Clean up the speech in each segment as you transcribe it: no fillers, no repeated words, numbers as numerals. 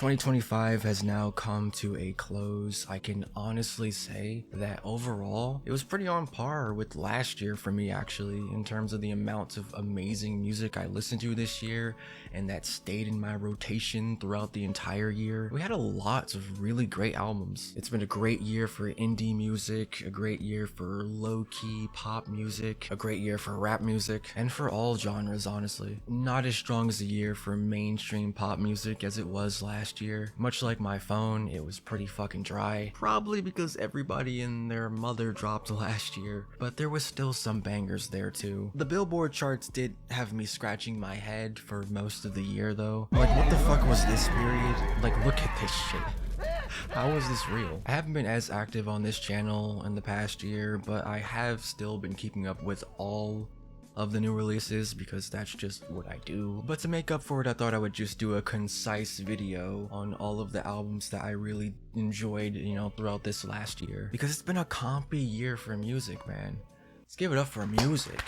2025 has now come to a close. I can honestly say that overall, it was pretty on par with last year for me actually, in terms of the amount of amazing music I listened to this year and that stayed in my rotation throughout the entire year. We had a lot of really great albums. It's been a great year for indie music, a great year for low-key pop music, a great year for rap music, and for all genres honestly. Not as strong as a year for mainstream pop music as it was last year. Much like my phone, it was pretty fucking dry. Probably because everybody and their mother dropped last year, but there was still some bangers there too. The Billboard charts did have me scratching my head for most of the year though. Like, what the fuck was this period? Like, look at this shit. How is this real? I haven't been as active on this channel in the past year, but I have still been keeping up with all of the new releases because that's just what I do. But to make up for it, I thought I would just do a concise video on all of the albums that I really enjoyed, you know, throughout this last year. Because it's been a compy year for music, man. Let's give it up for music.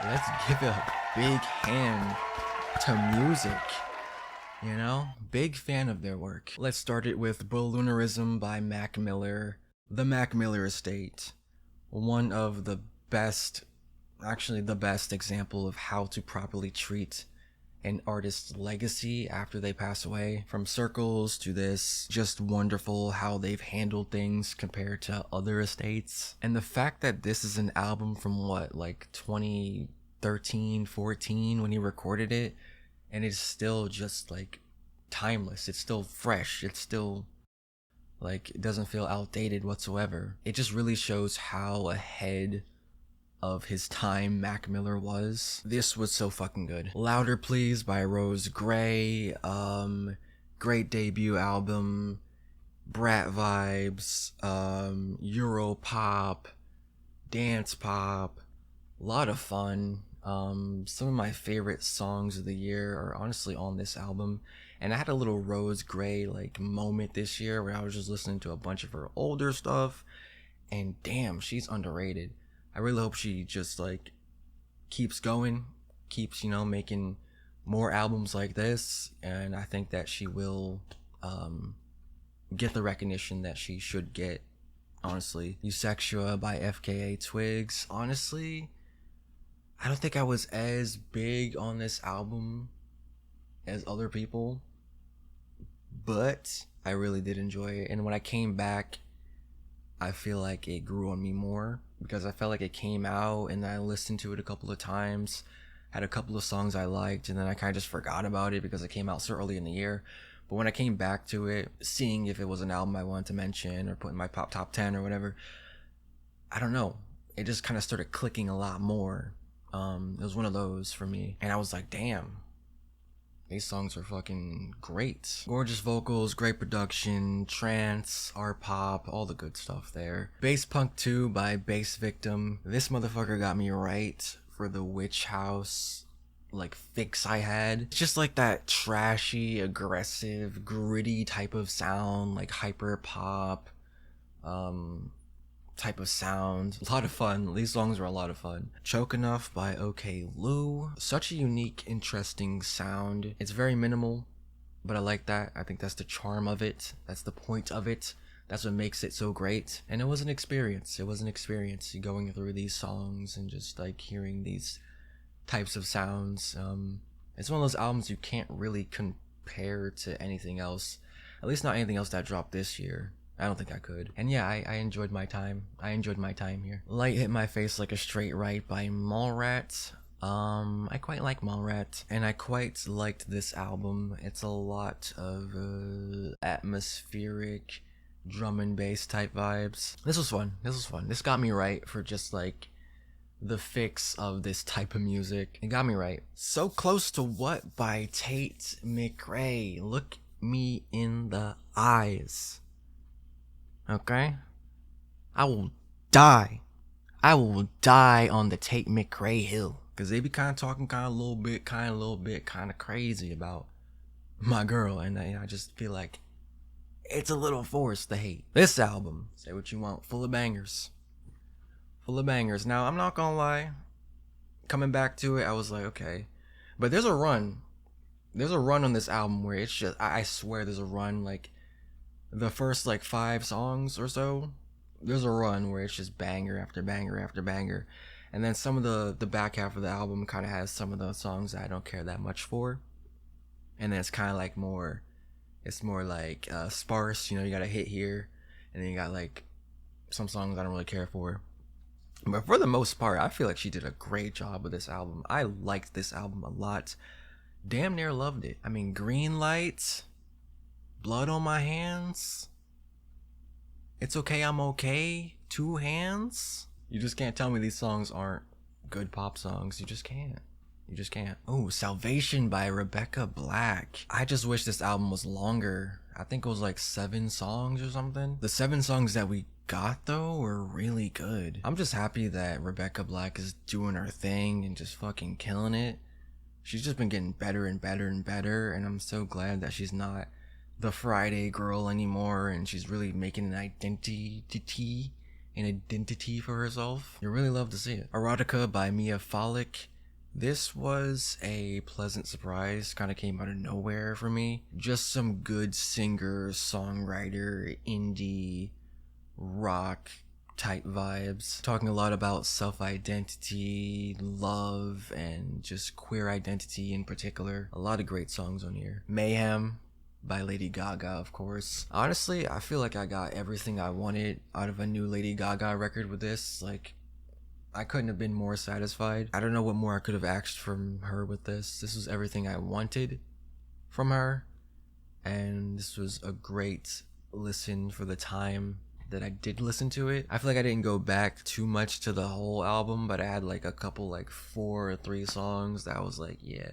Let's give a big hand to music. You know, big fan of their work. Let's start it with Balloonerism by Mac Miller. The Mac Miller Estate. One of the best, actually the best example of how to properly treat an artist's legacy after they pass away. From Circles to this, just wonderful how they've handled things compared to other estates. And the fact that this is an album from what, like 2013, 14 when he recorded it, and it's still just like timeless, it's still fresh, it's still like, it doesn't feel outdated whatsoever. It just really shows how ahead of his time Mac Miller was. This was so fucking good. Louder Please by Rose Gray, great debut album, brat vibes, Euro pop, dance pop, a lot of fun. Some of my favorite songs of the year are honestly on this album, and I had a little Rose Gray like moment this year where I was just listening to a bunch of her older stuff, and damn, she's underrated. I really hope she just like keeps going, keeps, you know, making more albums like this, and I think that she will get the recognition that she should get, honestly. ggreat by FKA Twigs. Honestly, I don't think I was as big on this album as other people, but I really did enjoy it. And when I came back, I feel like it grew on me more because I felt like it came out and I listened to it a couple of times, had a couple of songs I liked, and then I kind of just forgot about it because it came out so early in the year. But when I came back to it, seeing if it was an album I wanted to mention or put in my top 10 or whatever, I don't know, it just kind of started clicking a lot more. It was one of those for me, and I was like, damn, these songs are fucking great. Gorgeous vocals, great production, trance, art pop, all the good stuff there. Bass Punk 2 by Bass Victim. This motherfucker got me right for the Witch House like fix I had. It's just like that trashy, aggressive, gritty type of sound, like hyper pop type of sound. A lot of fun. These songs were a lot of fun. Choke Enough by OK Lou. Such a unique, interesting sound. It's very minimal, but I like that. I think that's the charm of it. That's the point of it. That's what makes it so great. And it was an experience. It was an experience going through these songs and just like hearing these types of sounds. It's one of those albums you can't really compare to anything else. At least not anything else that dropped this year. I don't think I could. And yeah, I enjoyed my time. I enjoyed my time here. Light Hit My Face Like a Straight Right by Mallrat. I quite like Mallrat, and I quite liked this album. It's a lot of atmospheric drum and bass type vibes. This was fun. This was fun. This got me right for just like the fix of this type of music. It got me right. So Close to What by Tate McRae. Look me in the eyes. Okay? I will die. I will die on the Tate McRae hill. Because they be kind of talking kind of a little bit crazy about my girl. And I just feel like it's a little forced to hate. This album, say what you want, full of bangers. Full of bangers. Now, I'm not gonna lie. Coming back to it, I was like, okay. But there's a run There's a run on this album where it's just, I swear there's a run, like, the first, like, 5 songs or so, there's a run where it's just banger after banger after banger. And then some of the back half of the album kind of has some of the songs that I don't care that much for. And then it's kind of like more, it's more like sparse, you know, you got a hit here, and then you got like some songs I don't really care for. But for the most part, I feel like she did a great job with this album. I liked this album a lot. Damn near loved it. I mean, Green Light, Blood on My Hands, It's Okay, I'm Okay, Two Hands. You just can't tell me these songs aren't good pop songs. You just can't. You just can't. Oh, Salvation by Rebecca Black. I just wish this album was longer. I think it was like 7 songs or something. The 7 songs that we got though were really good. I'm just happy that Rebecca Black is doing her thing and just fucking killing it. She's just been getting better and better and better, and I'm so glad that she's not the Friday girl anymore, and she's really making an identity for herself. You really love to see it. Erotica by Mia Folic. This was a pleasant surprise, kind of came out of nowhere for me. Just some good singer, songwriter, indie, rock type vibes. Talking a lot about self-identity, love, and just queer identity in particular. A lot of great songs on here. Mayhem by Lady Gaga, of course. Honestly, I feel like I got everything I wanted out of a new Lady Gaga record with this. Like, I couldn't have been more satisfied. I don't know what more I could have asked from her with this. This was everything I wanted from her, and this was a great listen for the time that I did listen to it. I feel like I didn't go back too much to the whole album, but I had like a couple, like 4 or 3 songs that I was like, yeah,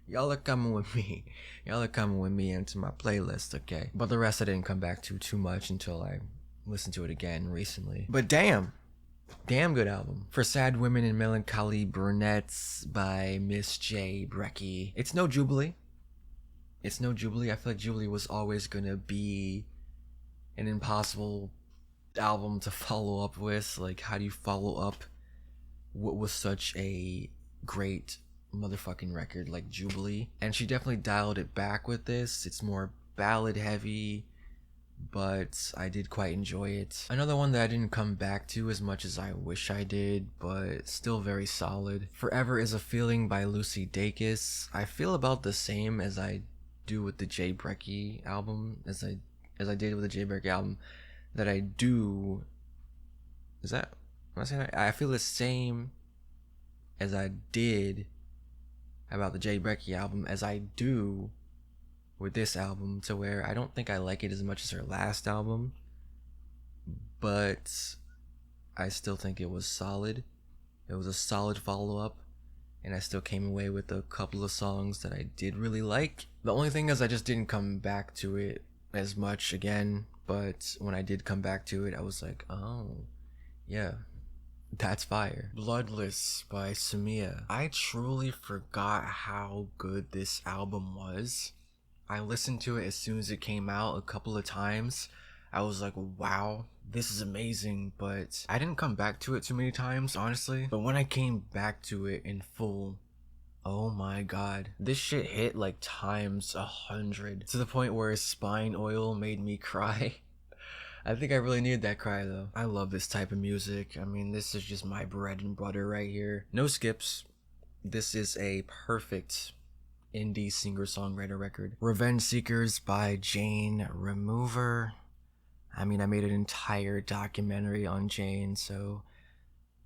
y'all are coming with me. Y'all are coming with me into my playlist, okay? But the rest I didn't come back to too much until I listened to it again recently. But damn good album. For Sad Women and Melancholy Brunettes by Miss J. Brecky. It's no Jubilee. It's no Jubilee. I feel like Jubilee was always gonna be an impossible album to follow up with. Like, how do you follow up what was such a great motherfucking record like Jubilee? And she definitely dialed it back with this. It's more ballad heavy, but I did quite enjoy it. Another one that I didn't come back to as much as I wish I did, but still very solid. Forever Is a Feeling by Lucy Dacus. I feel about the same as I do with the J. Brecky album, as I did with the J. Brecky album, that I do. Is that, am I saying that? I feel the same as I did about the J. Brecky album as I do with this album, to where I don't think I like it as much as her last album, but I still think it was solid. It was a solid follow-up, and I still came away with a couple of songs that I did really like. The only thing is I just didn't come back to it as much again, but when I did come back to it, I was like, oh, yeah, that's fire. Bloodless by Samia. I truly forgot how good this album was. I listened to it as soon as it came out a couple of times. I was like, wow, this is amazing, but I didn't come back to it too many times, honestly. But when I came back to it in full, oh my god, this shit hit like times 100, to the point where Spine Oil made me cry. I think I really needed that cry though. I love this type of music. I mean, this is just my bread and butter right here. No skips. This is a perfect indie singer-songwriter record. Revenge Seekers by Jane Remover. I mean, I made an entire documentary on Jane, so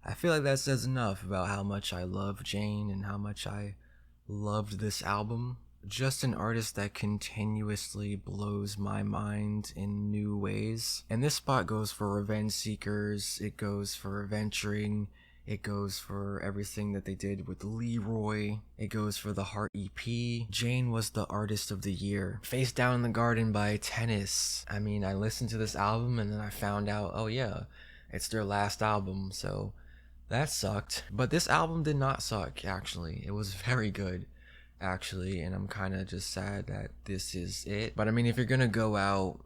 I feel like that says enough about how much I love Jane and how much I loved this album. Just an artist that continuously blows my mind in new ways. And this spot goes for Revenge Seekers, it goes for Adventuring, it goes for everything that they did with Leroy, it goes for the Heart EP. Jane was the artist of the year. Face Down in the Garden by Tennis. I mean, I listened to this album and then I found out, oh yeah, it's their last album, so that sucked. But this album did not suck, actually. It was very good, actually, and I'm kind of just sad that this is it. But I mean, if you're gonna go out,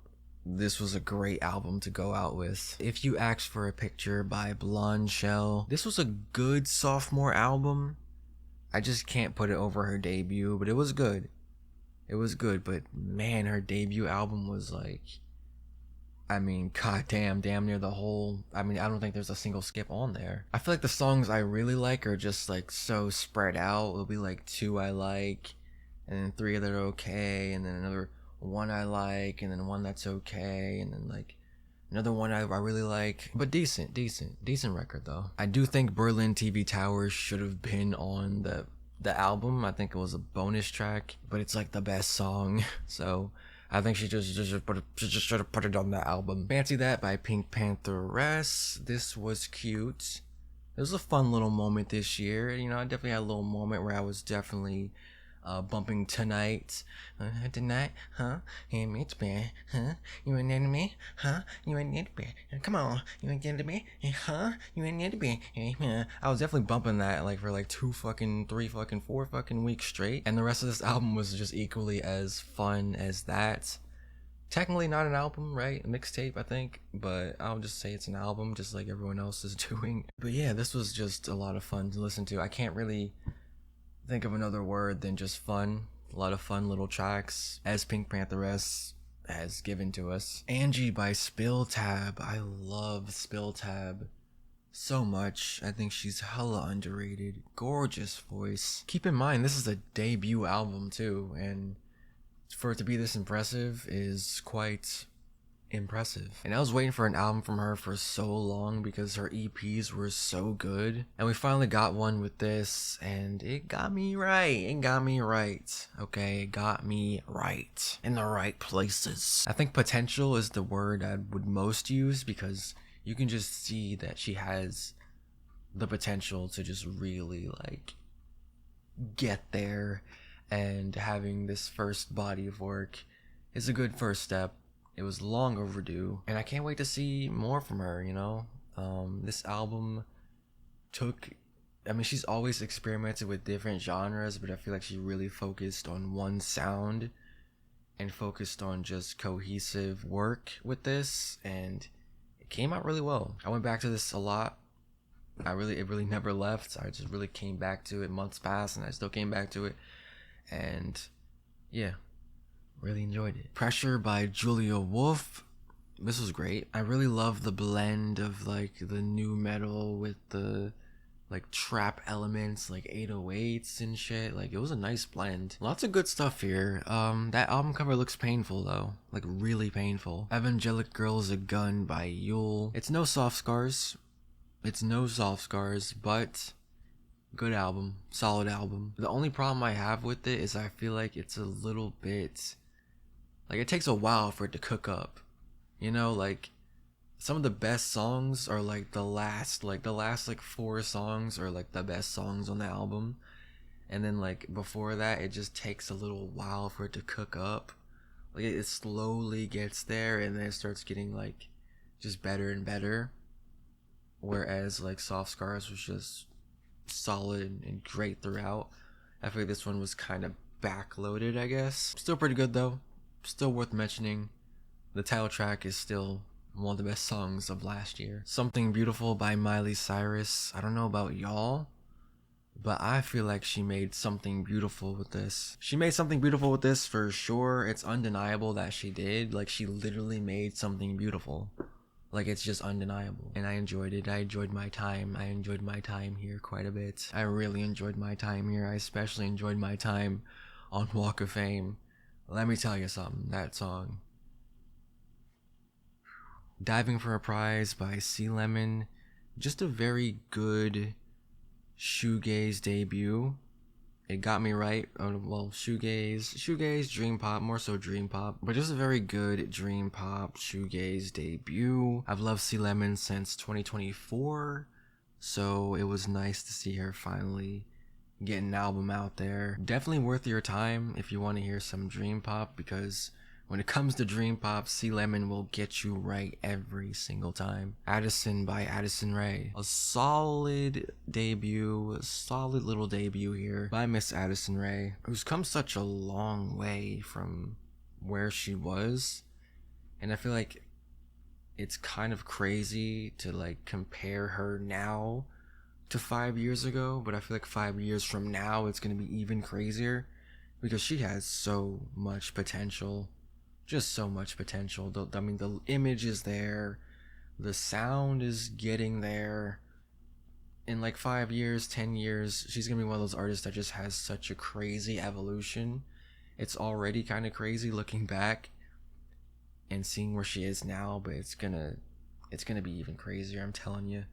this was a great album to go out with. If You Asked for a Picture by Blonde Shell. This was a good sophomore album. I just can't put it over her debut, but it was good. It was good, but man, her debut album was like, I mean, goddamn, damn near the whole. I mean, I don't think there's a single skip on there. I feel like the songs I really like are just like so spread out. It'll be like two I like, and then three that are okay, and then another one I like, and then one that's okay, and then like another one I really like. But decent record though. I do think Berlin TV Towers should have been on the album. I think it was a bonus track, but it's like the best song. So I think she just should have put it on the album. Fancy That by Pink Pantheress. This was cute. It was a fun little moment this year. You know, I definitely had a little moment where I was definitely bumping Tonight. Tonight, huh? Hey, it's bad, huh? You ain't into me, huh? You ain't into me. Come on, you ain't into me, huh? You ain't into me. I was definitely bumping that like for like 3 fucking 4 fucking weeks straight, and the rest of this album was just equally as fun as that. Technically not an album, right? A mixtape, I think, but I'll just say it's an album, just like everyone else is doing. But yeah, this was just a lot of fun to listen to. I can't really think of another word than just fun. A lot of fun little tracks, as Pink Pantheress has given to us. Angie by Spill Tab. I love Spill Tab so much. I think she's hella underrated. Gorgeous voice. Keep in mind, this is a debut album too, and for it to be this impressive is quite impressive. And I was waiting for an album from her for so long because her EPs were so good, and we finally got one with this, and it got me right. Okay, it got me right in the right places. I think potential is the word I would most use, because you can just see that she has the potential to just really like get there, and having this first body of work is a good first step. It was long overdue, and I can't wait to see more from her, you know? This album she's always experimented with different genres, but I feel like she really focused on one sound and focused on just cohesive work with this, and it came out really well. I went back to this a lot. It really never left. I just really came back to it. Months passed, and I still came back to it, and yeah. Really enjoyed it. Pressure by Julia Wolf. This was great. I really love the blend of like the new metal with the like trap elements, like 808s and shit. Like it was a nice blend. Lots of good stuff here. That album cover looks painful though. Like really painful. Evangelic Girl is a Gun by Yule. It's no soft scars, but good album. Solid album. The only problem I have with it is I feel like it's a little bit like it takes a while for it to cook up, you know. Like some of the best songs are like the last like 4 songs are like the best songs on the album, and then like before that it just takes a little while for it to cook up. Like it slowly gets there, and then it starts getting like just better and better, whereas like Soft Scars was just solid and great throughout. I feel like this one was kind of backloaded, I guess. Still pretty good though. Still worth mentioning. The title track is still one of the best songs of last year. Something Beautiful by Miley Cyrus. I don't know about y'all, but I feel like she made something beautiful with this. She made something beautiful with this for sure. It's undeniable that she did. Like she literally made something beautiful. Like it's just undeniable. And I enjoyed it. I enjoyed my time. I enjoyed my time here quite a bit. I really enjoyed my time here. I especially enjoyed my time on Walk of Fame. Let me tell you something, that song. Diving for a Prize by C Lemon. Just a very good shoegaze debut. It got me right. Well, shoegaze, dream pop, more so dream pop, but just a very good dream pop shoegaze debut. I've loved C Lemon since 2024, so it was nice to see her finally get an album out there. Definitely worth your time if you want to hear some dream pop, because when it comes to dream pop, C Lemon will get you right every single time. Addison by Addison Rae. A solid little debut here by Miss Addison Rae, who's come such a long way from where she was. And I feel like it's kind of crazy to like compare her now to 5 years ago, but I feel like 5 years from now it's gonna be even crazier, because she has so much potential, just so much potential. I mean, the image is there, the sound is getting there. In like 5 years, 10 years, she's gonna be one of those artists that just has such a crazy evolution. It's already kind of crazy looking back and seeing where she is now, but it's gonna be even crazier, I'm telling you.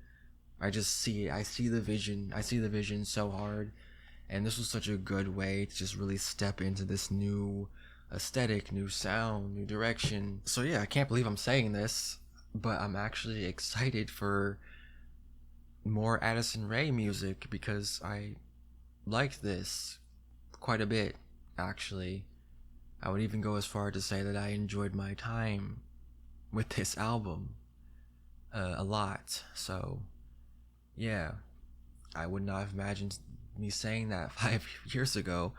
I just see it. I see the vision so hard, and this was such a good way to just really step into this new aesthetic, new sound, new direction. So yeah, I can't believe I'm saying this, but I'm actually excited for more Addison Rae music because I liked this quite a bit, actually. I would even go as far to say that I enjoyed my time with this album a lot. So yeah, I would not have imagined me saying that 5 years ago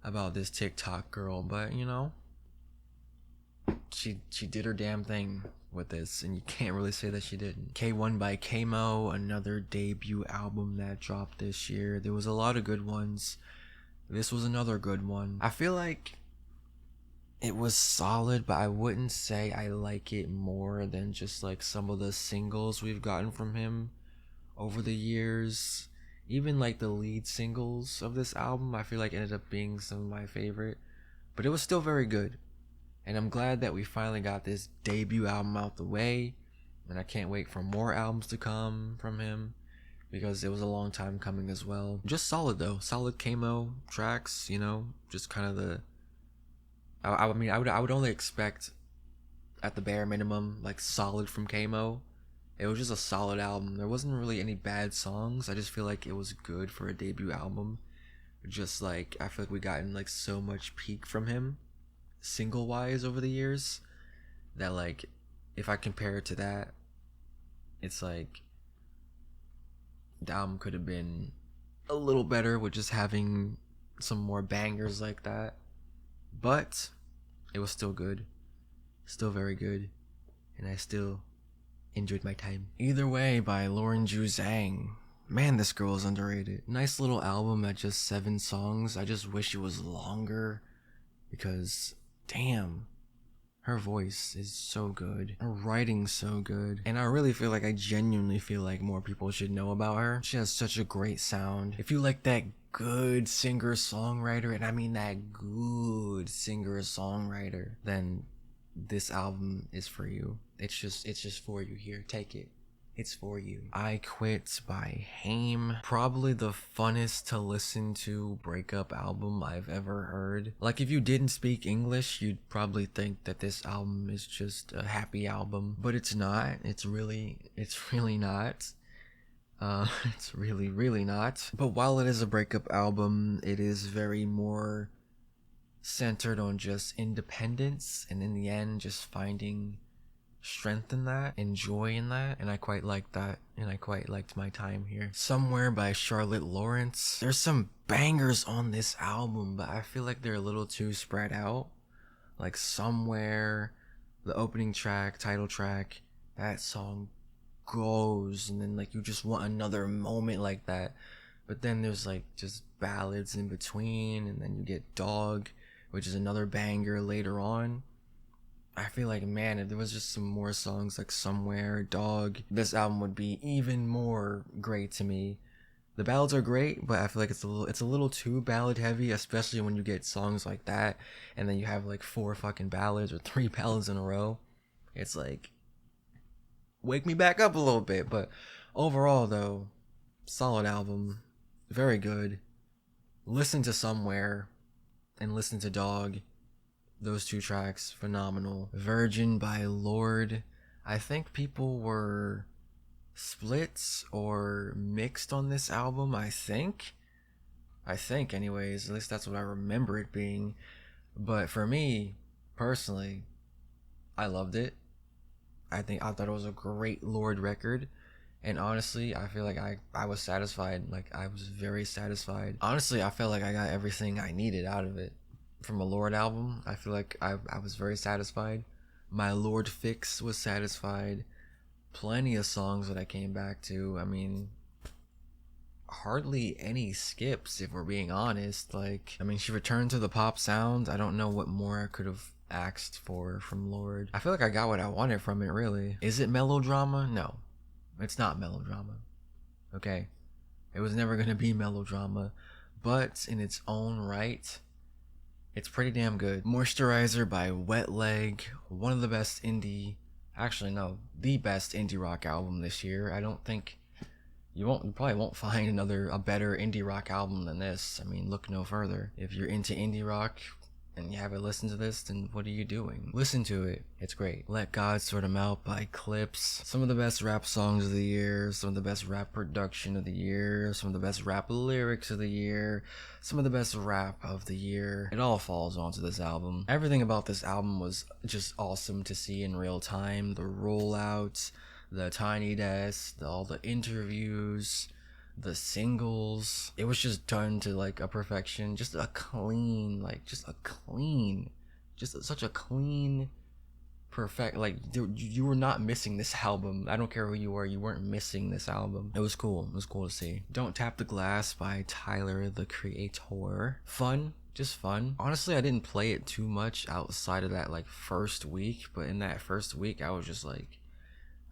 about this TikTok girl, but you know, she did her damn thing with this, and you can't really say that she didn't. K1 by Kamo, another debut album that dropped this year. There was a lot of good ones. This was another good one. I feel like it was solid, but I wouldn't say I like it more than just like some of the singles we've gotten from him over the years. Even like the lead singles of this album, I feel like ended up being some of my favorite, but it was still very good. And I'm glad that we finally got this debut album out the way, and I can't wait for more albums to come from him because it was a long time coming as well. Just solid though, solid Kamo tracks, you know, just kind of the I mean, I would only expect at the bare minimum like solid from Kamo. It was just a solid album. There wasn't really any bad songs. I just feel like it was good for a debut album. Just like I feel like we gotten like so much peak from him single wise over the years that like if I compare it to that, it's like the album could have been a little better with just having some more bangers like that, but it was still good, still very good, and I still enjoyed my time. Either Way by Lauren Ju Zhang. Man, this girl is underrated. Nice little album at just 7 songs. I just wish it was longer because damn, her voice is so good, her writing's so good, and I really feel like I genuinely feel like more people should know about her. She has such a great sound. If you like that good singer-songwriter, and I mean that good singer-songwriter, then this album is for you. It's just for you. Here, take it. It's for you. I Quit by Haim. Probably the funnest to listen to breakup album I've ever heard. Like if you didn't speak English, you'd probably think that this album is just a happy album, but it's not. It's really not. It's really not. But while it is a breakup album, it is very more centered on just independence, and in the end just finding strength in that and joy in that, and I quite liked that, and I quite liked my time here. Somewhere by Charlotte Lawrence. There's some bangers on this album, but I feel like they're a little too spread out. Like Somewhere, the opening track, title track, that song goes, and then like you just want another moment like that, but then there's like just ballads in between, and then you get Dog, which is another banger later on. I feel like, man, if there was just some more songs like Somewhere, Dog, this album would be even more great to me. The ballads are great, but I feel like it's a little too ballad heavy, especially when you get songs like that, and then you have like 4 fucking ballads or 3 ballads in a row. It's like, wake me back up a little bit. But overall, though, solid album, very good. Listen to Somewhere and listen to Dog. Those 2 tracks, phenomenal. Virgin by Lorde. I think people were split or mixed on this album, I think anyways, at least that's what I remember it being. But for me, personally, I loved it. I thought it was a great Lorde record. And honestly, I feel like I was satisfied. Like, I was very satisfied. Honestly, I felt like I got everything I needed out of it. From a Lorde album, I feel like I was very satisfied. My Lorde fix was satisfied. Plenty of songs that I came back to. I mean, hardly any skips, if we're being honest. Like, I mean, she returned to the pop sound. I don't know what more I could have asked for from Lorde. I feel like I got what I wanted from it, really. Is it melodrama? No, it's not melodrama. Okay, it was never gonna be melodrama, but in its own right, it's pretty damn good. Moisturizer by Wet Leg, one of the best indie, actually no, the best indie rock album this year. I don't think you probably won't find a better indie rock album than this. I mean, look no further. If you're into indie rock and you haven't listened to this, then what are you doing? Listen to it. It's great. Let God Sort 'Em Out by Clips. Some of the best rap songs of the year, some of the best rap production of the year, some of the best rap lyrics of the year, some of the best rap of the year. It all falls onto this album. Everything about this album was just awesome to see in real time. The rollouts, the Tiny Desk, all the interviews, the singles. It was just done to like a perfection. Just such a clean, perfect, like you were not missing this album. I don't care who you were, you weren't missing this album. It was cool to see. Don't Tap the Glass by Tyler, the Creator. Fun, just fun. Honestly, I didn't play it too much outside of that like first week, but in that first week I was just like,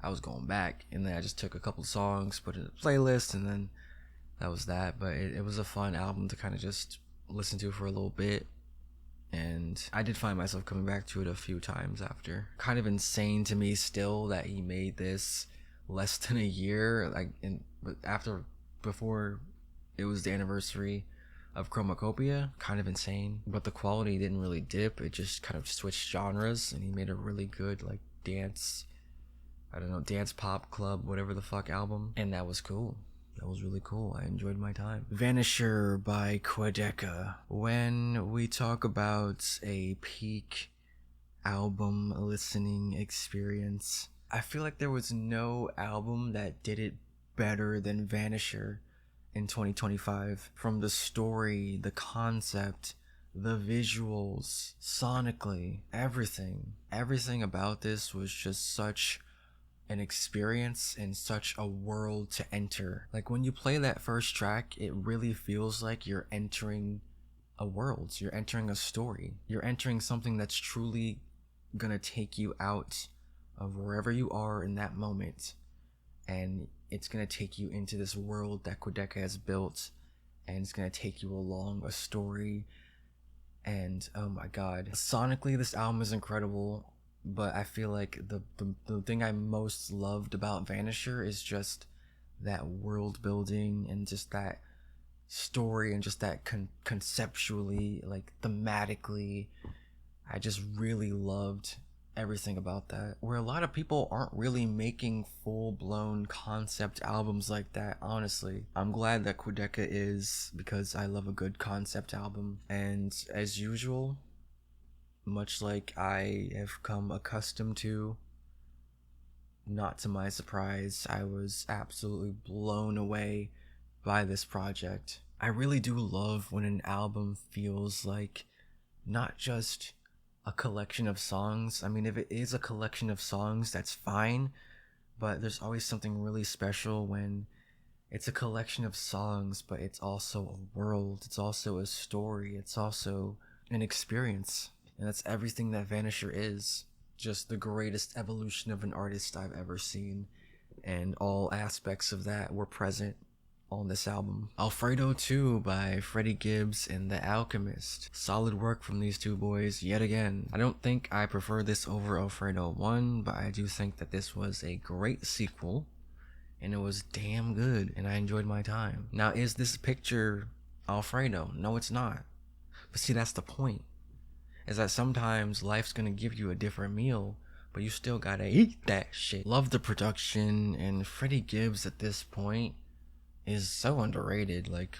I was going back, and then I just took a couple songs, put it in a playlist, and then that was that. But it was a fun album to kind of just listen to for a little bit, and I did find myself coming back to it a few times after. Kind of insane to me still that he made this less than a year, like before it was the anniversary of Chromacopia. Kind of insane, but the quality didn't really dip. It just kind of switched genres, and he made a really good like dance pop club, whatever the fuck album. And that was cool. That was really cool. I enjoyed my time. Vanisher by gsmå. When we talk about a peak album listening experience, I feel like there was no album that did it better than Vanisher in 2025. From the story, the concept, the visuals, sonically, everything about this was just such an experience and such a world to enter. Like when you play that first track, it really feels like you're entering a world. You're entering a story. You're entering something that's truly gonna take you out of wherever you are in that moment, and it's gonna take you into this world that gsmå뾱has built, and it's gonna take you along a story. And oh my god, sonically this album is incredible. But I feel like the thing I most loved about Vanisher is just that world building and just that story and just that conceptually, like thematically, I just really loved everything about that. Where a lot of people aren't really making full-blown concept albums like that, honestly. I'm glad that gsmå뾱is, because I love a good concept album. And as usual, much like I have come accustomed to, not to my surprise, I was absolutely blown away by this project. I really do love when an album feels like not just a collection of songs. I mean, if it is a collection of songs, that's fine, but there's always something really special when it's a collection of songs, but it's also a world, it's also a story, it's also an experience. And that's everything that Vanisher is. Just the greatest evolution of an artist I've ever seen. And all aspects of that were present on this album. Alfredo 2 by Freddie Gibbs and The Alchemist. Solid work from these two boys yet again. I don't think I prefer this over Alfredo 1, but I do think that this was a great sequel. And it was damn good, and I enjoyed my time. Now, is this picture Alfredo? No, it's not. But see, that's the point. Is that sometimes life's gonna give you a different meal, but you still gotta eat that shit. Love the production, and Freddie Gibbs at this point is so underrated. Like,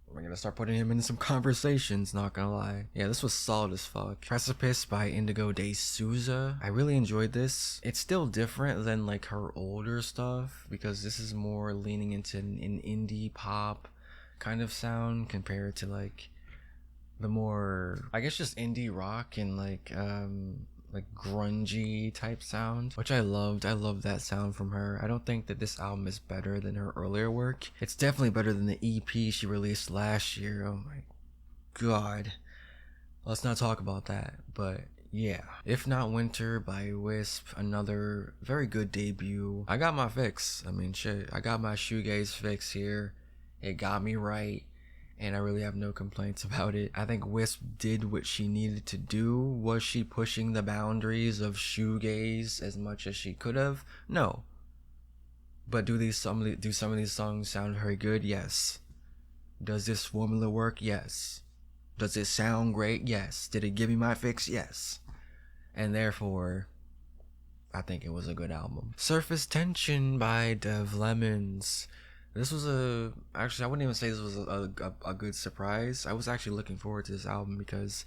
we're gonna start putting him in some conversations, not gonna lie. Yeah, this was solid as fuck. Precipice by Indigo de Souza. I really enjoyed this. It's still different than like her older stuff, because this is more leaning into an indie pop kind of sound compared to like the more, I guess, just indie rock and like like grungy type sound, which I loved. I loved that sound from her. I don't think that this album is better than her earlier work. It's definitely better than the EP she released last year. Oh my god. Let's not talk about that, but yeah. If Not Winter by Wisp, another very good debut. I got my fix. I mean, shit, I got my shoegaze fix here. It got me right, and I really have no complaints about it. I think Wisp did what she needed to do. Was she pushing the boundaries of shoegaze as much as she could have? No. But do some of these songs sound very good? Yes. Does this formula work? Yes. Does it sound great? Yes. Did it give me my fix? Yes. And therefore, I think it was a good album. Surface Tension by Dev Lemons. This was actually, I wouldn't even say this was a good surprise. I was actually looking forward to this album because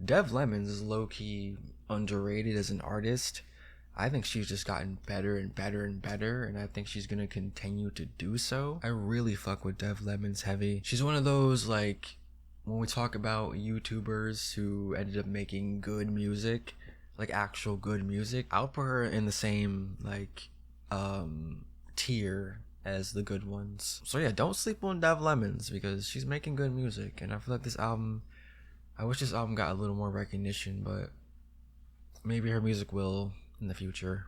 Dev Lemons is low-key underrated as an artist. I think she's just gotten better and better and better, and I think she's gonna continue to do so. I really fuck with Dev Lemons heavy. She's one of those, like, when we talk about YouTubers who ended up making good music, like actual good music, I'll put her in the same, like, tier as the good ones. So yeah, don't sleep on Dev Lemons because she's making good music, and I feel like this album, I wish this album got a little more recognition, but maybe her music will in the future.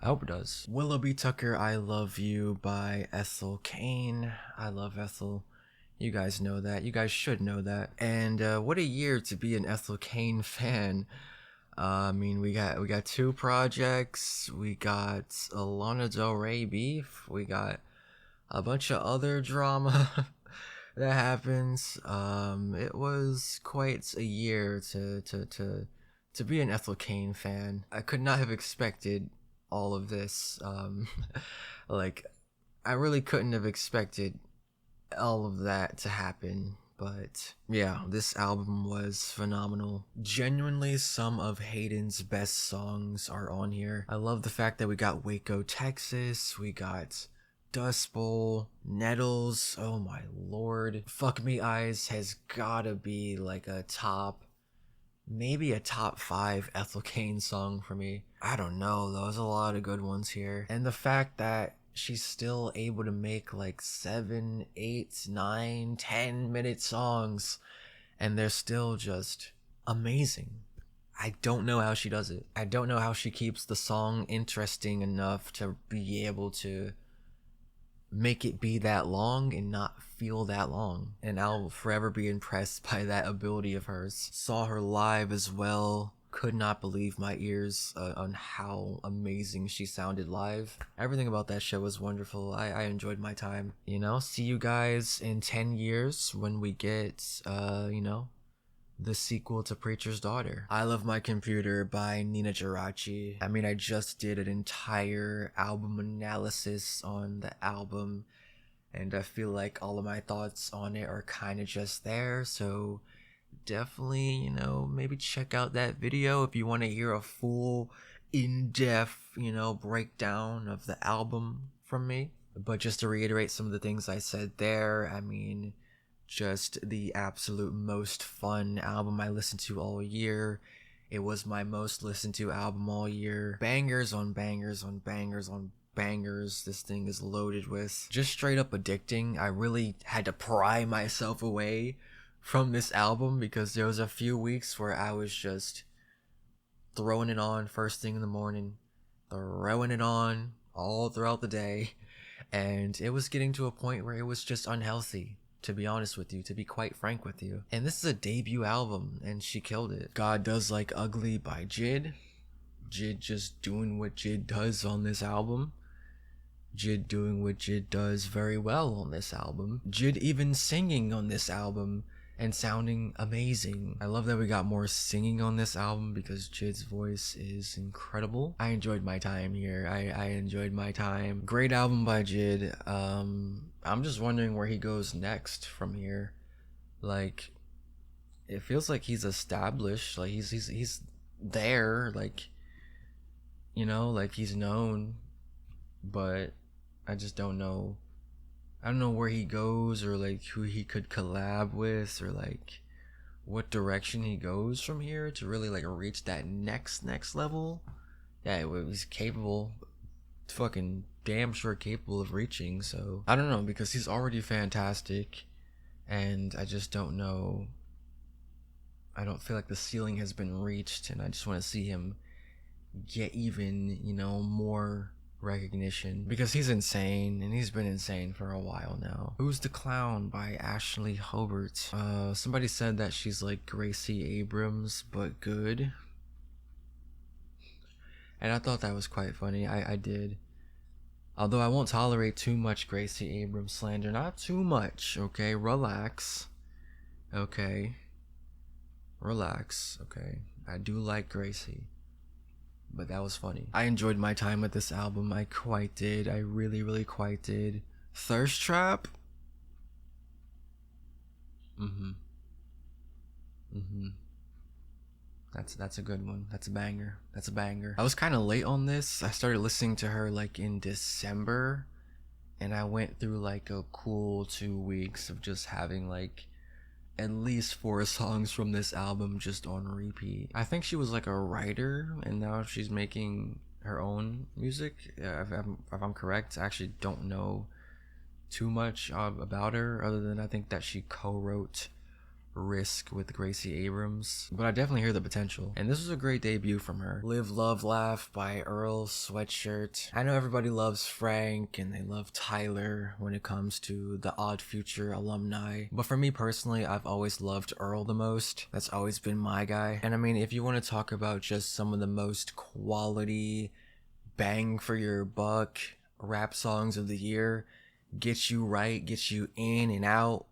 I hope it does. Willoughby Tucker, I Love You by Ethel Cain. I love Ethel. You guys know that. You guys should know that. And what a year to be an Ethel Cain fan. I mean, we got 2 projects. We got a Lana Del Rey beef. We got a bunch of other drama that happens. It was quite a year to be an Ethel Cain fan. I could not have expected all of this. Like, I really couldn't have expected all of that to happen. But yeah, this album was phenomenal. Genuinely, some of Hayden's best songs are on here. I love the fact that we got Waco, Texas. We got Dust Bowl, Nettles. Oh my lord. Fuck Me Eyes has gotta be like maybe a top 5 Ethel Cain song for me. I don't know, there's a lot of good ones here. And the fact that she's still able to make like 7, 8, 9, 10-minute songs and they're still just amazing. I don't know how she does it. I don't know how she keeps the song interesting enough to be able to make it be that long and not feel that long. And I'll forever be impressed by that ability of hers. Saw her live as well. Could not believe my ears on how amazing she sounded live. Everything about that show was wonderful. I enjoyed my time. You know, see you guys in 10 years when we get, you know, the sequel to Preacher's Daughter. I Love My Computer by Nina Geraci. I mean, I just did an entire album analysis on the album, and I feel like all of my thoughts on it are kind of just there, so definitely, you know, maybe check out that video if you want to hear a full, in-depth, you know, breakdown of the album from me. But just to reiterate some of the things I said there, I mean, just the absolute most fun album I listened to all year. It was my most listened to album all year. Bangers on bangers on bangers on bangers this thing is loaded with. Just straight up addicting. I really had to pry myself away from this album because there was a few weeks where I was just throwing it on first thing in the morning, throwing it on all throughout the day, and it was getting to a point where it was just unhealthy, to be honest with you, to be quite frank with you. And this is a debut album, and she killed it. God Does Like Ugly by Jid. Jid just doing what Jid does on this album. Jid doing what Jid does very well on this album. Jid even singing on this album and sounding amazing. I love that we got more singing on this album because Jid's voice is incredible. I enjoyed my time here. I enjoyed my time. Great album by Jid. I'm just wondering where he goes next from here. Like, it feels like he's established. Like he's there. Like, you know, like he's known, but I just don't know. I don't know where he goes or like who he could collab with or like what direction he goes from here to really like reach that next level. Yeah, he's capable, fucking damn sure capable of reaching. So I don't know, because he's already fantastic, and I just don't know. I don't feel like the ceiling has been reached, and I just want to see him get even, more recognition, because he's insane, and he's been insane for a while now. Who's the Clown by Ashley Hobart. Somebody said that she's like Gracie Abrams but good, and I thought that was quite funny. I did. Although I won't tolerate too much Gracie Abrams slander. Not too much, okay? Relax. Okay. Relax, okay? I do like Gracie, but that was funny. I enjoyed my time with this album. I quite did. I really, really quite did. Thirst Trap? That's a good one. That's a banger. That's a banger. I was kind of late on this. I started listening to her like in December, and I went through like a cool 2 weeks of just having like at least 4 songs from this album just on repeat. I think she was like a writer, and now she's making her own music. If I'm correct, I actually don't know too much about her, other than I think that she co-wrote Risk with Gracie Abrams, but I definitely hear the potential, and this was a great debut from her. Live, Love, Laugh by Earl Sweatshirt. I know everybody loves Frank and they love Tyler when it comes to the Odd Future alumni, but for me personally, I've always loved Earl the most. That's always been my guy. And I mean, if you want to talk about just some of the most quality, bang for your buck rap songs of the year, gets you right, gets you in and out,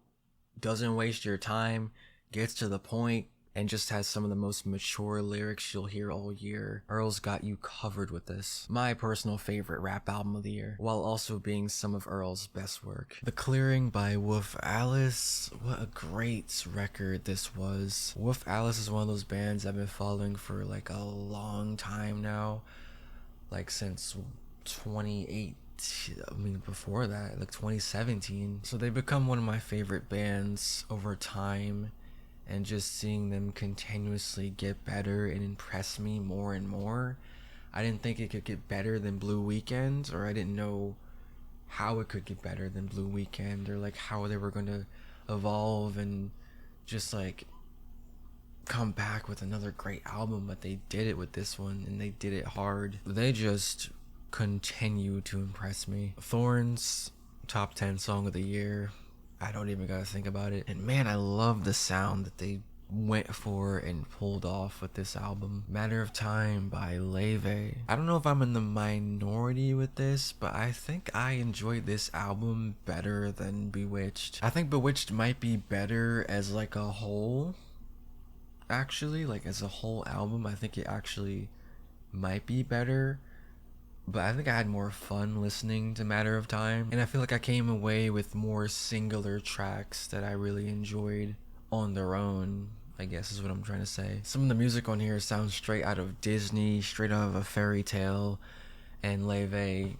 doesn't waste your time, gets to the point, and just has some of the most mature lyrics you'll hear all year. Earl's got you covered with this. My personal favorite rap album of the year, while also being some of Earl's best work. The Clearing by Wolf Alice. What a great record this was. Wolf Alice is one of those bands I've been following for like a long time now, like since 2018. I mean, before that, like 2017. So they become one of my favorite bands over time, and just seeing them continuously get better and impress me more and more. I didn't think it could get better than Blue Weekend, or I didn't know how it could get better than Blue Weekend, or like how they were going to evolve and just like come back with another great album. But they did it with this one, and they did it hard. They just continue to impress me. Thorns, top 10 song of the year. I don't even gotta think about it. And man, I love the sound that they went for and pulled off with this album. Matter of Time by Leve. I don't know if I'm in the minority with this, but I think I enjoyed this album better than Bewitched. I think Bewitched might be better as like a whole. Actually, like as a whole album, I think it actually might be better. But I think I had more fun listening to Matter of Time, and I feel like I came away with more singular tracks that I really enjoyed on their own, I guess is what I'm trying to say. Some of the music on here sounds straight out of Disney, straight out of a fairy tale, and Leve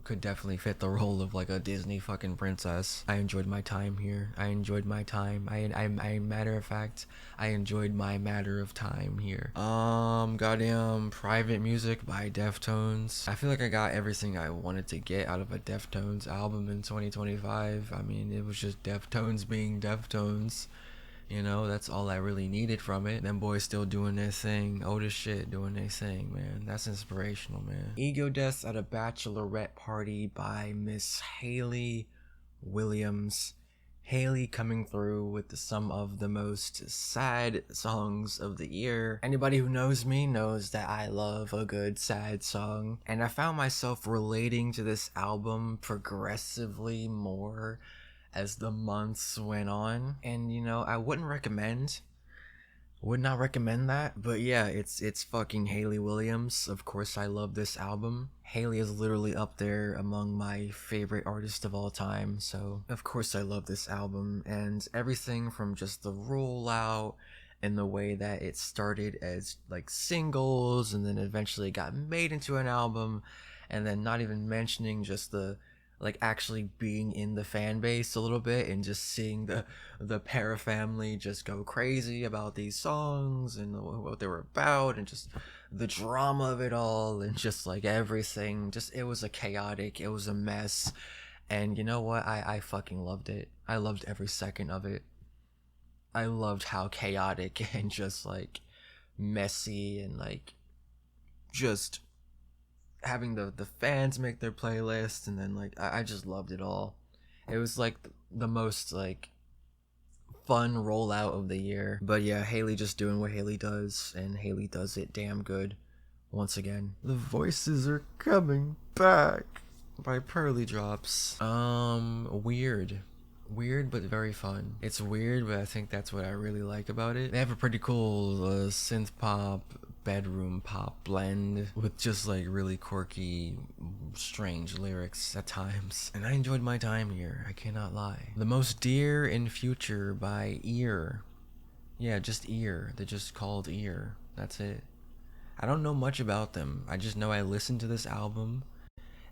could definitely fit the role of like a Disney fucking princess. I enjoyed my time here. I enjoyed my time. I matter of fact, I enjoyed my Matter of Time here. Goddamn Private Music by Deftones. I feel like I got everything I wanted to get out of a Deftones album in 2025. I mean, it was just Deftones being Deftones. You know, that's all I really needed from it. Them boys still doing their thing. Old as shit doing their thing, man. That's inspirational, man. Ego Death at a Bachelorette Party by Miss Hayley Williams. Hayley coming through with some of the most sad songs of the year. Anybody who knows me knows that I love a good sad song. And I found myself relating to this album progressively more as the months went on, and you know, I would not recommend that, but yeah, it's fucking Hayley Williams. Of course I love this album. Hayley is literally up there among my favorite artists of all time, so of course I love this album, and everything from just the rollout and the way that it started as like singles and then eventually got made into an album, and then not even mentioning just the like actually being in the fan base a little bit and just seeing the Para family just go crazy about these songs and what they were about and just the drama of it all and just like everything. Just it was it was a mess. And you know what? I fucking loved it. I loved every second of it. I loved how chaotic and just like messy and like just having the fans make their playlists, and then like I just loved it all. It was like the most like fun rollout of the year. But yeah, Haley just doing what Haley does, and Haley does it damn good once again. The voices are coming back by Pearly Drops. Weird but very fun. It's weird, but I think that's what I really like about it. They have a pretty cool synth pop, bedroom pop blend with just like really quirky, strange lyrics at times. And I enjoyed my time here, I cannot lie. The Most Dear in Future by Ear. Yeah, just Ear. They're just called Ear. That's it. I don't know much about them. I just know I listened to this album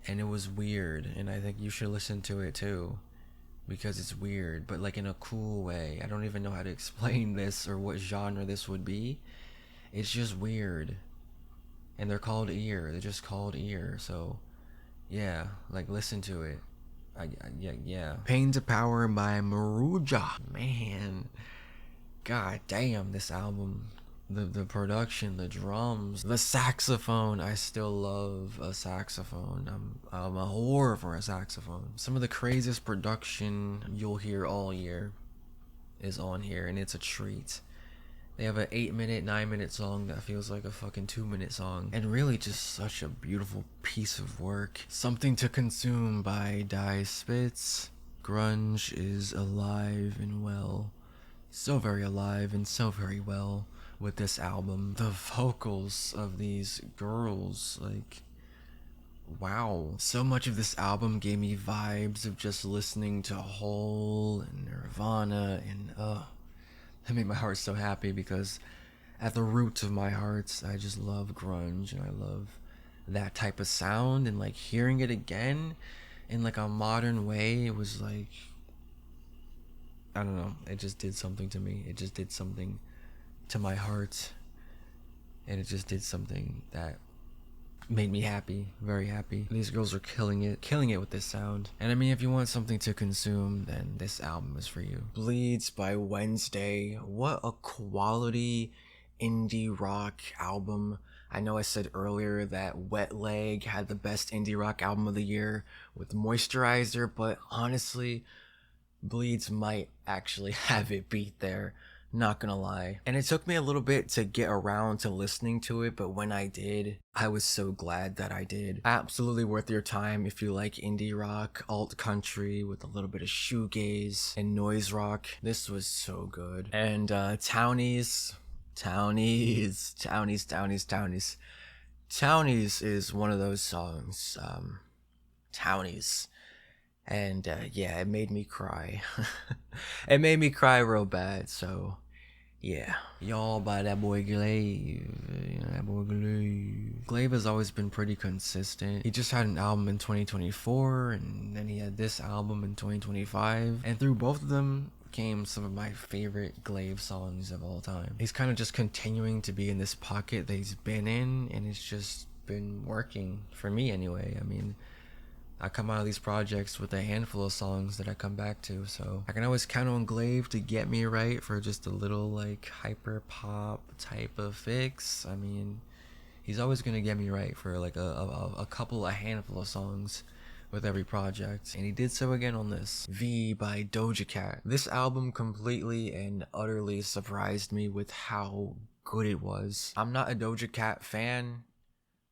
and it was weird, and I think you should listen to it too. Because it's weird, but like in a cool way. I don't even know how to explain this or what genre this would be. It's just weird. And they're called Ear. They're just called Ear. So, yeah, like listen to it. Yeah. Pain to Power by Maruja. Man, god damn, this album. The production, the drums, the saxophone. I still love a saxophone. I'm a whore for a saxophone. Some of the craziest production you'll hear all year is on here, and it's a treat. They have an 8-minute, 9-minute song that feels like a fucking 2-minute song, and really just such a beautiful piece of work. Something to Consume by Die Spitz. Grunge is alive and well. So very alive and so very well with this album. The vocals of these girls, like, wow. So much of this album gave me vibes of just listening to Hole and Nirvana, and that made my heart so happy, because at the root of my heart, I just love grunge, and I love that type of sound, and like hearing it again in like a modern way, it was like, I don't know, it just did something to me. It just did something to my heart, and it just did something that made me happy, very happy. These girls are killing it with this sound. And I mean, if you want something to consume, then this album is for you. Bleeds by Wednesday. What a quality indie rock album. I know I said earlier that Wet Leg had the best indie rock album of the year with Moisturizer, but honestly, Bleeds might actually have it beat there. Not gonna lie. And it took me a little bit to get around to listening to it, but when I did, I was so glad that I did. Absolutely worth your time if you like indie rock, alt country with a little bit of shoegaze and noise rock. This was so good. And Townies is one of those songs. Townies. And yeah, it made me cry. It made me cry real bad, so yeah. Y'all by that boy Glaive. Glaive has always been pretty consistent. He just had an album in 2024, and then he had this album in 2025. And through both of them came some of my favorite Glaive songs of all time. He's kind of just continuing to be in this pocket that he's been in, and it's just been working, for me anyway. I mean, I come out of these projects with a handful of songs that I come back to, so I can always count on Glaive to get me right for just a little like hyper pop type of fix. I mean, he's always gonna get me right for like a handful of songs with every project, and he did so again on this. V by Doja Cat. This album completely and utterly surprised me with how good it was. I'm not a Doja Cat fan.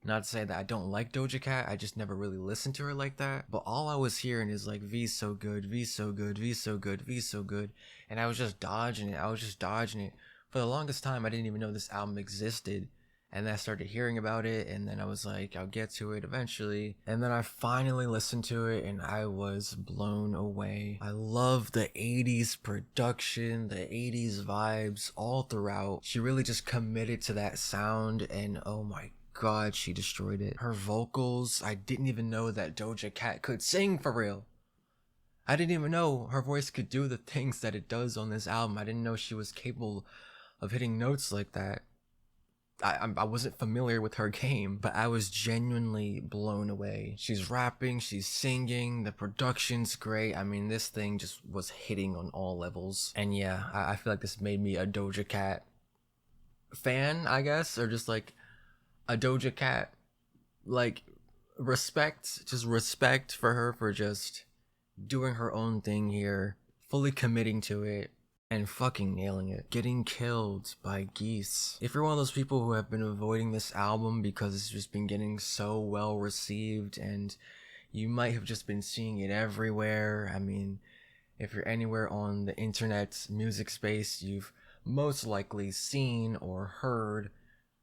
Not to say that I don't like Doja Cat, I just never really listened to her like that. But all I was hearing is like, V's so good, V's so good, V's so good, V's so good. And I was just dodging it. For the longest time, I didn't even know this album existed. And then I started hearing about it, and then I was like, I'll get to it eventually. And then I finally listened to it, and I was blown away. I love the 80s production, the 80s vibes all throughout. She really just committed to that sound, and oh my god, she destroyed it. Her vocals, I didn't even know that Doja Cat could sing for real. I didn't even know her voice could do the things that it does on this album. I didn't know she was capable of hitting notes like that. I wasn't familiar with her game, but I was genuinely blown away. She's rapping, she's singing, the production's great. I mean, this thing just was hitting on all levels. And yeah, I feel like this made me a Doja Cat fan, I guess, or just like a Doja Cat, like, respect for her for just doing her own thing here, fully committing to it, and fucking nailing it. Getting Killed by Geese. If you're one of those people who have been avoiding this album because it's just been getting so well received and you might have just been seeing it everywhere, I mean, if you're anywhere on the internet music space, you've most likely seen or heard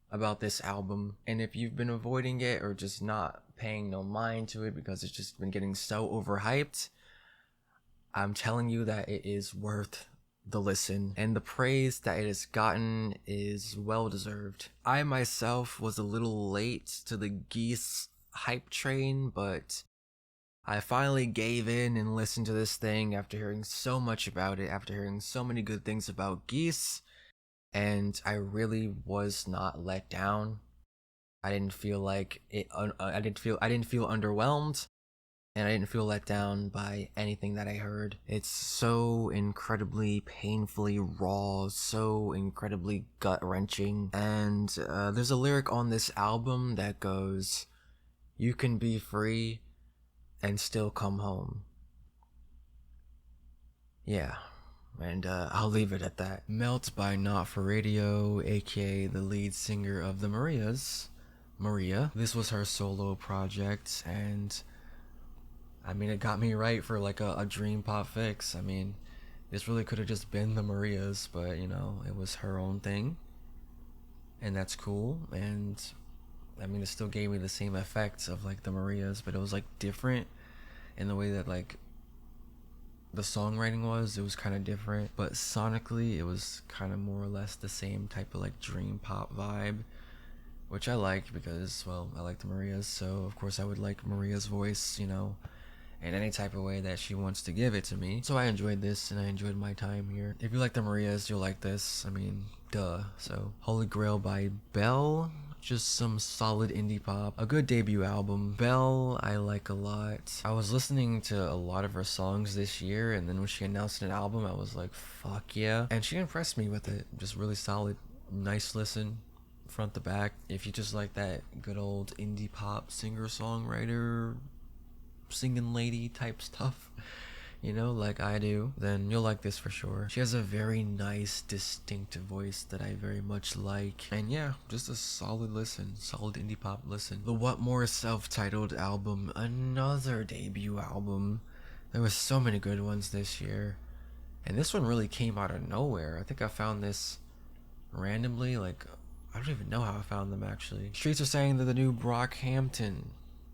about this album. And if you've been avoiding it or just not paying no mind to it because it's just been getting so overhyped, I'm telling you that it is worth the listen, and the praise that it has gotten is well deserved. I myself was a little late to the Geese hype train, but I finally gave in and listened to this thing after hearing so much about it, after hearing so many good things about Geese, and I really was not let down. I didn't feel like it. I didn't feel underwhelmed. And I didn't feel let down by anything that I heard. It's so incredibly painfully raw, so incredibly gut-wrenching. And there's a lyric on this album that goes, "You can be free and still come home." Yeah, and I'll leave it at that. Melt by Not For Radio, aka the lead singer of the Marias, Maria. This was her solo project, and I mean, it got me right for like a dream pop fix. I mean, this really could have just been the Marias, but you know, it was her own thing, and that's cool. And I mean, it still gave me the same effects of like the Marias, but it was like different in the way that like the songwriting was. It was kind of different, but sonically it was kind of more or less the same type of like dream pop vibe, which I liked because, well, I like the Marias, so of course I would like Maria's voice, you know, in any type of way that she wants to give it to me. So I enjoyed this, and I enjoyed my time here. If you like the Marias, you'll like this. I mean, duh. So Holy Grail by Belle, just some solid indie pop. A good debut album. Belle, I like a lot. I was listening to a lot of her songs this year, and then when she announced an album, I was like, fuck yeah. And she impressed me with it. Just really solid, nice listen, front to back. If you just like that good old indie pop singer-songwriter, singing lady type stuff, you know, like I do, then you'll like this for sure. She has a very nice, distinctive voice that I very much like. And yeah, just a solid listen, solid indie pop listen. The What More self-titled album, another debut album. There was so many good ones this year, and this one really came out of nowhere. I think I found this randomly, like, I don't even know how I found them actually. Streets are saying they're the new Brockhampton.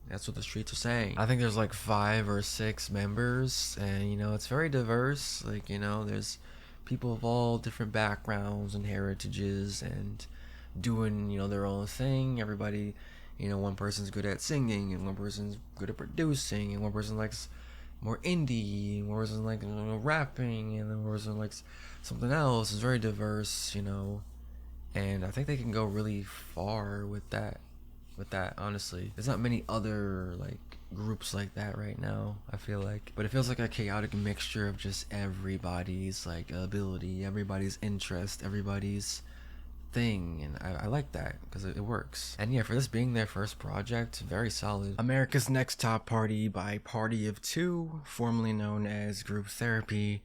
That's what the streets are saying. I think there's like 5 or 6 members, and you know, it's very diverse. Like, you know, there's people of all different backgrounds and heritages and doing, you know, their own thing. Everybody, you know, one person's good at singing, and one person's good at producing, and one person likes more indie, and one person likes, you know, rapping, and then one person likes something else. It's very diverse, you know, and I think they can go really far with that. Honestly, there's not many other like groups like that right now, I feel like, but it feels like a chaotic mixture of just everybody's like ability, everybody's interest, everybody's thing, and I like that because it works. And yeah, for this being their first project, very solid. America's Next Top Party by Party of Two, formerly known as Group Therapy,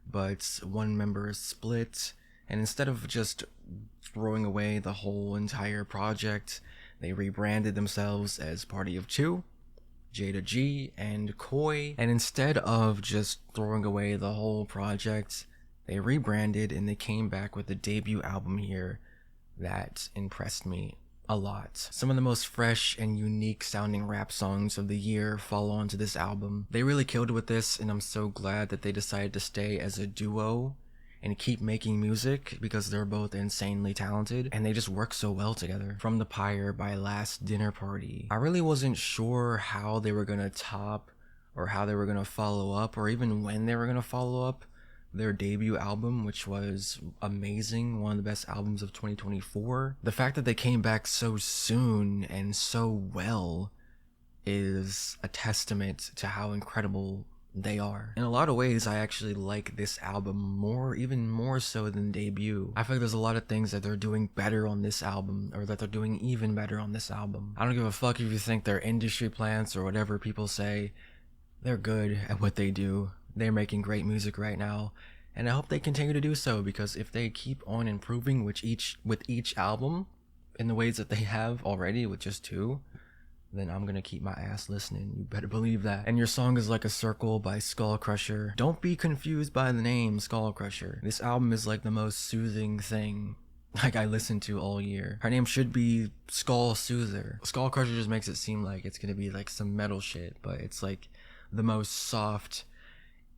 but one member is split, and instead of just throwing away the whole entire project, they rebranded themselves as Party of Two, Jada G, and Koi. And instead of just throwing away the whole project, they rebranded and they came back with a debut album here that impressed me a lot. Some of the most fresh and unique sounding rap songs of the year fall onto this album. They really killed with this, and I'm so glad that they decided to stay as a duo and keep making music because they're both insanely talented and they just work so well together. From the Pyre by Last Dinner Party. I really wasn't sure how they were gonna top or how they were gonna follow up or even when they were gonna follow up their debut album, which was amazing, one of the best albums of 2024. The fact that they came back so soon and so well is a testament to how incredible they are. In a lot of ways, I actually like this album more, even more so than debut. I feel like there's a lot of things that they're doing better on this album, or that they're doing even better on this album. I don't give a fuck if you think they're industry plants or whatever people say. They're good at what they do. They're making great music right now, and I hope they continue to do so, because if they keep on improving with each album in the ways that they have already with just 2, then I'm gonna keep my ass listening. You better believe that. And your song is Like a Circle by ಛૉἃ. Don't be confused by the name ಛૉḵ. This album is like the most soothing thing like I listened to all year. Her name should be ಛૉɁ. ಛૉዀ just makes it seem like it's gonna be like some metal shit, but it's like the most soft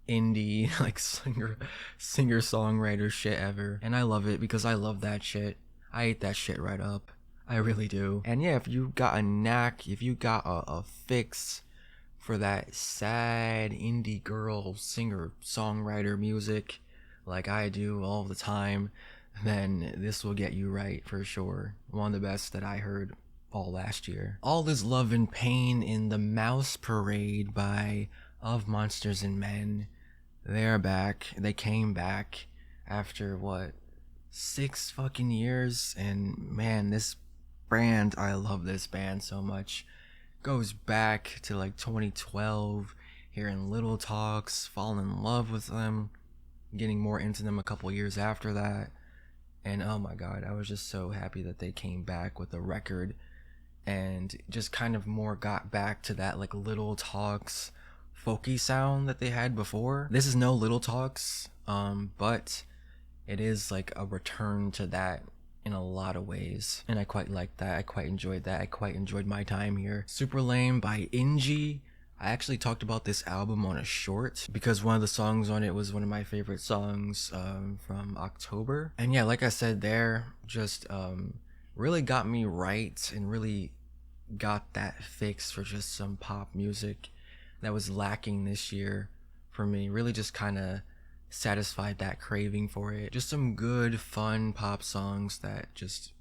indie like singer songwriter shit ever. And I love it because I love that shit. I ate that shit right up. I really do. And yeah, if you got a knack, if you got a fix for that sad indie girl singer songwriter music like I do all the time, then this will get you right for sure. One of the best that I heard all last year. All Is Love and Pain in the Mouse Parade by Of Monsters and Men. They're back. They came back after what, 6 fucking years, and man, this band, I love this band so much. Goes back to like 2012, hearing Little Talks, falling in love with them, getting more into them a couple years after that, and oh my god, I was just so happy that they came back with a record and just kind of more got back to that like Little Talks folky sound that they had before. This is no Little Talks, but it is like a return to that in a lot of ways, and I quite liked that. I quite enjoyed that. I quite enjoyed my time here. Super Lame by Inji. I actually talked about this album on a short because one of the songs on it was one of my favorite songs from October. And yeah, like I said there, just really got me right and really got that fix for just some pop music that was lacking this year for me. Really just kind of satisfied that craving for it. Just some good fun pop songs that just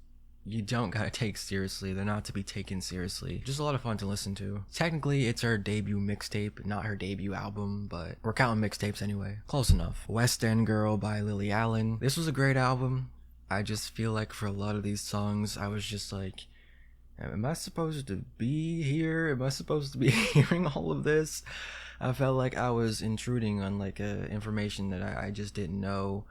you don't gotta take seriously. They're not to be taken seriously. Just a lot of fun to listen to. Technically it's her debut mixtape, not her debut album, but we're counting mixtapes anyway. Close enough. West End Girl by Lily Allen. This was a great album. I just feel like for a lot of these songs I was just like, am I supposed to be here? Am I supposed to be hearing all of this? I felt like I was intruding on like information that I just didn't know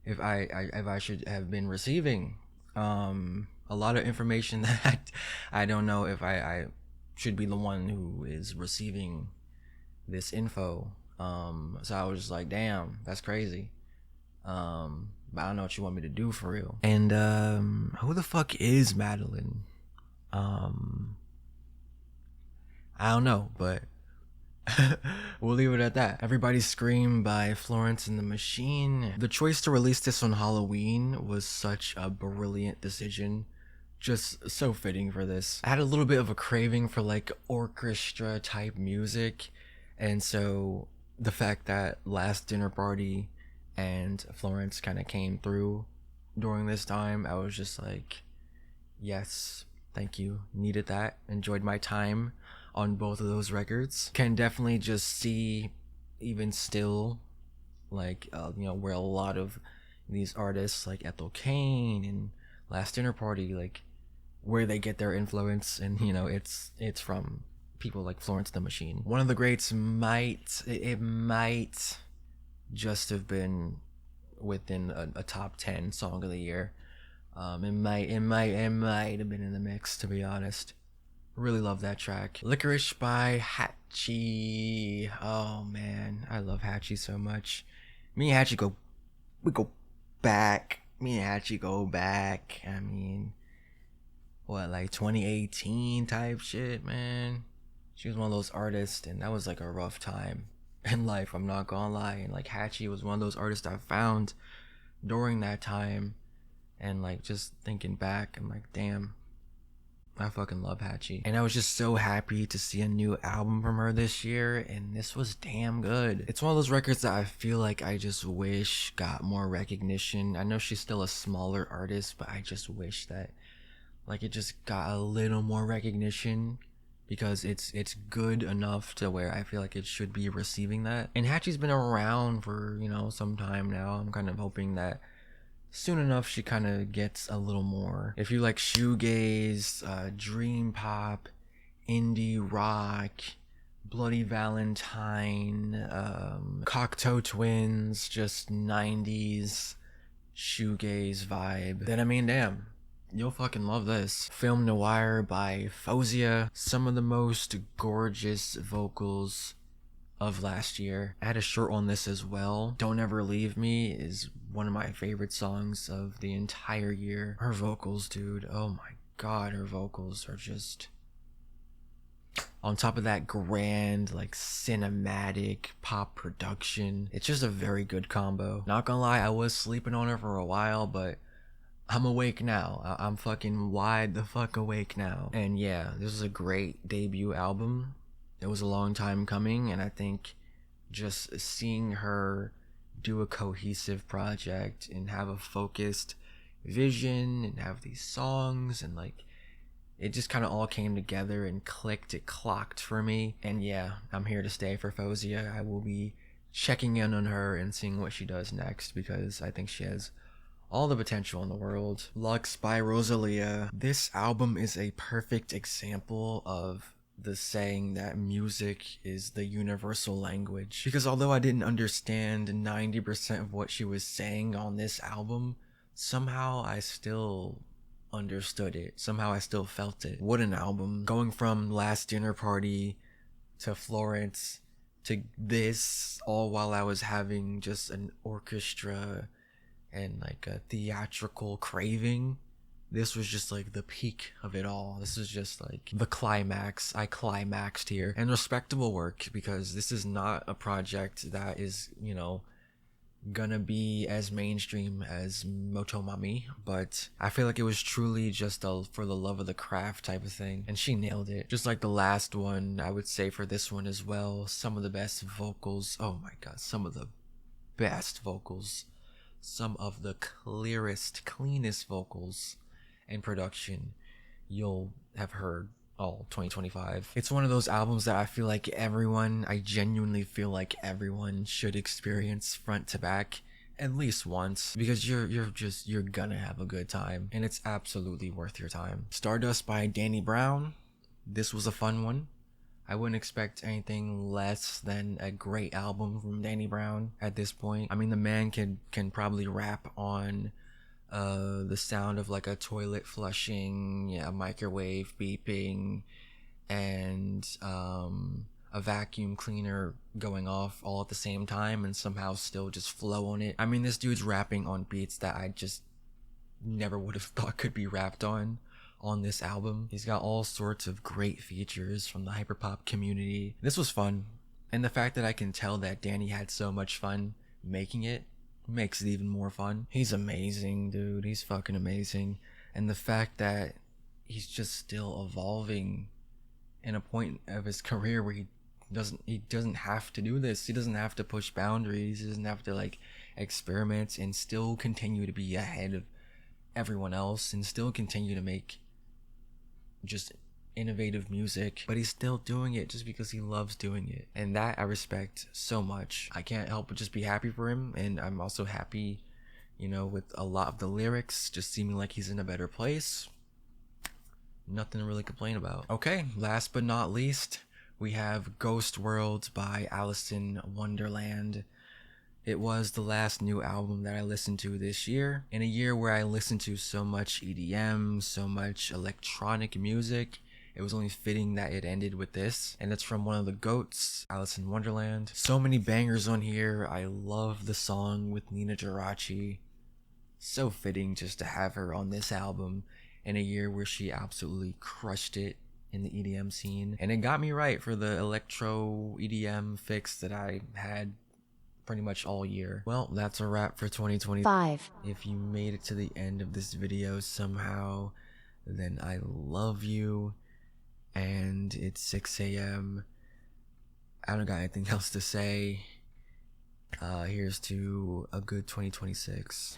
if I should have been receiving. A lot of information that I don't know if I should be the one who is receiving this info. So I was just like, damn, that's crazy. But I don't know what you want me to do for real. And who the fuck is Madeline? I don't know, but we'll leave it at that. Everybody Scream by Florence and the Machine. The choice to release this on Halloween was such a brilliant decision. Just so fitting for this. I had a little bit of a craving for like orchestra type music, and so the fact that Last Dinner Party and Florence kind of came through during this time, I was just like, yes, thank you. Needed that. Enjoyed my time on both of those records. Can definitely just see, even still, like where a lot of these artists like Ethel Cain and Last Dinner Party, like where they get their influence, and it's from people like Florence the Machine. One of the greats might just have been within a top 10 song of the year. It might have been in the mix, to be honest. Really love that track. Licorice by Hatchie. Oh man, I love Hatchie so much. Me and Hatchie go back. I mean, what, like 2018 type shit, man. She was one of those artists, and that was like a rough time in life, I'm not gonna lie. And like Hatchie was one of those artists I found during that time, and like just thinking back, I'm like, damn, I fucking love Hatchie. And I was just so happy to see a new album from her this year, and this was damn good. It's one of those records that I feel like I just wish got more recognition. I know she's still a smaller artist, but I just wish that like it just got a little more recognition, because it's good enough to where I feel like it should be receiving that. And Hatchie's been around for, you know, some time now. I'm kind of hoping that soon enough she kind of gets a little more. If you like shoegaze, dream pop, indie rock, Bloody Valentine, Cocteau Twins, just 90s shoegaze vibe, then I mean, damn, you'll fucking love this. Film Noir by gsmåia. Some of the most gorgeous vocals of last year. I had a short on this as well. Don't Ever Leave Me is one of my favorite songs of the entire year. Her vocals, dude, oh my god, her vocals are just... on top of that grand, like, cinematic pop production, it's just a very good combo. Not gonna lie, I was sleeping on her for a while, but I'm awake now. I'm fucking wide the fuck awake now. And yeah, this is a great debut album. It was a long time coming, and I think just seeing her do a cohesive project and have a focused vision and have these songs, and like it just kind of all came together and clicked. It clocked for me. And yeah, I'm here to stay for gsmåia. I will be checking in on her and seeing what she does next, because I think she has all the potential in the world. Lux by Rosalia. This album is a perfect example of the saying that music is the universal language, because although I didn't understand 90% of what she was saying on this album, somehow I still understood it. Somehow I still felt it. What an album. Going from Last Dinner Party to Florence to this, all while I was having just an orchestra and like a theatrical craving. This was just like the peak of it all. This is just like the climax. I climaxed here. And respectable work, because this is not a project that is, you know, gonna be as mainstream as Motomami, but I feel like it was truly just a for the love of the craft type of thing, and she nailed it. Just like the last one, I would say for this one as well, some of the best vocals. Oh my god, some of the best vocals, some of the cleanest vocals and production you'll have heard all 2025. It's one of those albums that I feel like I genuinely feel like everyone should experience front to back at least once, because you're gonna have a good time, and it's absolutely worth your time. Stardust by Danny Brown. This was a fun one. I wouldn't expect anything less than a great album from Danny Brown at this point. I mean, the man can probably rap on the sound of like a toilet flushing, yeah, a microwave beeping, and a vacuum cleaner going off all at the same time, and somehow still just flow on it. I mean, this dude's rapping on beats that I just never would have thought could be rapped on this album. He's got all sorts of great features from the hyperpop community. This was fun, and the fact that I can tell that Danny had so much fun making it makes it even more fun. He's amazing, dude. He's fucking amazing. And the fact that he's just still evolving in a point of his career where he doesn't have to do this. He doesn't have to push boundaries. He doesn't have to like experiment, and still continue to be ahead of everyone else, and still continue to make just innovative music, but he's still doing it just because he loves doing it, and that I respect so much. I can't help but just be happy for him, and I'm also happy, you know, with a lot of the lyrics just seeming like he's in a better place. Nothing to really complain about. Okay, last but not least, we have Ghost World by Alice in Wonderland. It was the last new album that I listened to this year, in a year where I listened to so much EDM, so much electronic music. It was only fitting that it ended with this, and it's from one of the GOATs, Alice in Wonderland. So many bangers on here. I love the song with Nina Geraci. So fitting just to have her on this album in a year where she absolutely crushed it in the EDM scene. And it got me right for the electro EDM fix that I had pretty much all year. Well, that's a wrap for 2025. If you made it to the end of this video somehow, then I love you, and it's 6 a.m. I don't got anything else to say. Here's to a good 2026.